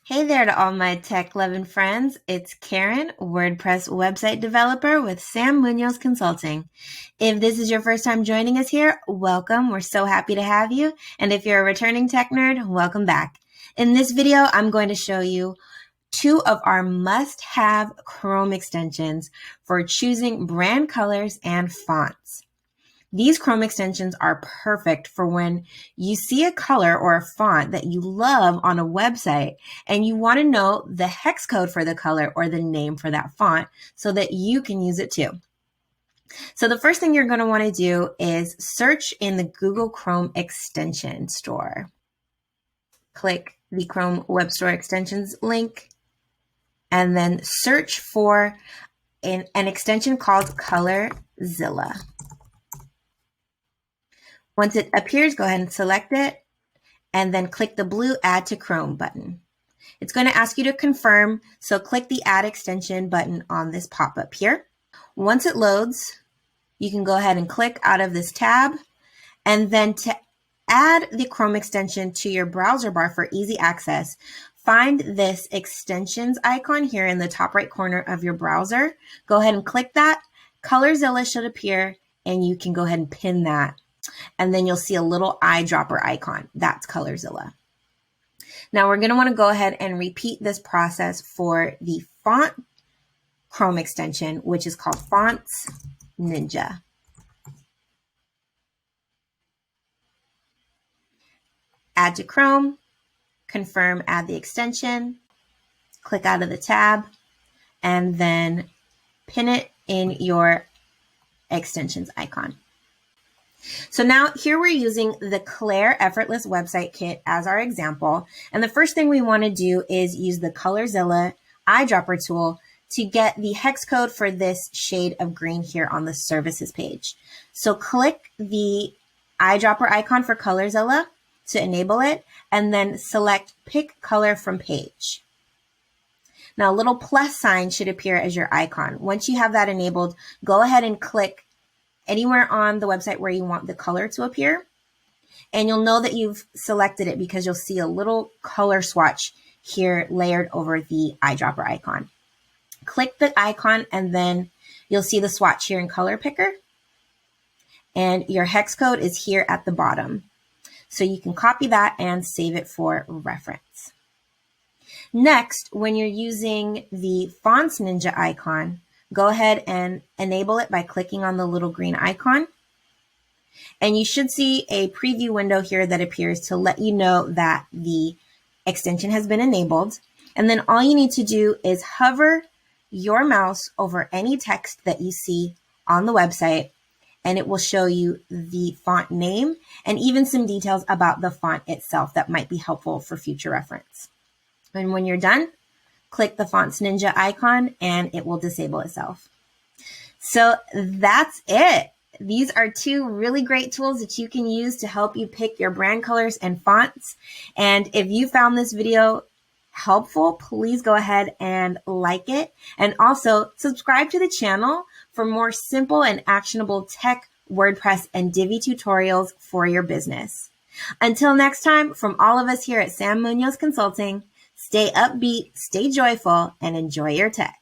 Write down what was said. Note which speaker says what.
Speaker 1: Hey there to all my tech-loving friends. It's Karen, WordPress website developer with Sam Munoz Consulting. If this is your first time joining us here, welcome. We're so happy to have you. And if you're a returning tech nerd, welcome back. In this video, I'm going to show you two of our must-have Chrome extensions for choosing brand colors and fonts. These Chrome extensions are perfect for when you see a color or a font that you love on a website and you want to know the hex code for the color or the name for that font so that you can use it too. So the first thing you're going to want to do is search in the Google Chrome extension store. Click the Chrome Web Store extensions link and then search for an extension called Colorzilla. Once it appears, go ahead and select it and then click the blue Add to Chrome button. It's going to ask you to confirm, so click the Add Extension button on this pop-up here. Once it loads, you can go ahead and click out of this tab, and then to add the Chrome extension to your browser bar for easy access, find this extensions icon here in the top right corner of your browser. Go ahead and click that. Colorzilla should appear, and you can go ahead and pin that. And then you'll see a little eyedropper icon. That's Colorzilla. Now we're going to want to go ahead and repeat this process for the font Chrome extension, which is called Fonts Ninja. Add to Chrome, confirm, add the extension, click out of the tab, and then pin it in your extensions icon. So now here we're using the Claire Effortless Website Kit as our example. And the first thing we want to do is use the Colorzilla eyedropper tool to get the hex code for this shade of green here on the services page. So click the eyedropper icon for Colorzilla to enable it, and then select Pick Color from Page. Now a little plus sign should appear as your icon. Once you have that enabled, go ahead and click anywhere on the website where you want the color to appear. And you'll know that you've selected it because you'll see a little color swatch here layered over the eyedropper icon. Click the icon and then you'll see the swatch here in Color Picker. And your hex code is here at the bottom. So you can copy that and save it for reference. Next, when you're using the Fonts Ninja icon, go ahead and enable it by clicking on the little green icon. And you should see a preview window here that appears to let you know that the extension has been enabled. And then all you need to do is hover your mouse over any text that you see on the website, and it will show you the font name and even some details about the font itself that might be helpful for future reference. And when you're done, click the Fonts Ninja icon and it will disable itself. So that's it. These are two really great tools that you can use to help you pick your brand colors and fonts. And if you found this video helpful, please go ahead and like it. And also subscribe to the channel for more simple and actionable tech, WordPress, and Divi tutorials for your business. Until next time, from all of us here at Sam Munoz Consulting, stay upbeat, stay joyful, and enjoy your tech.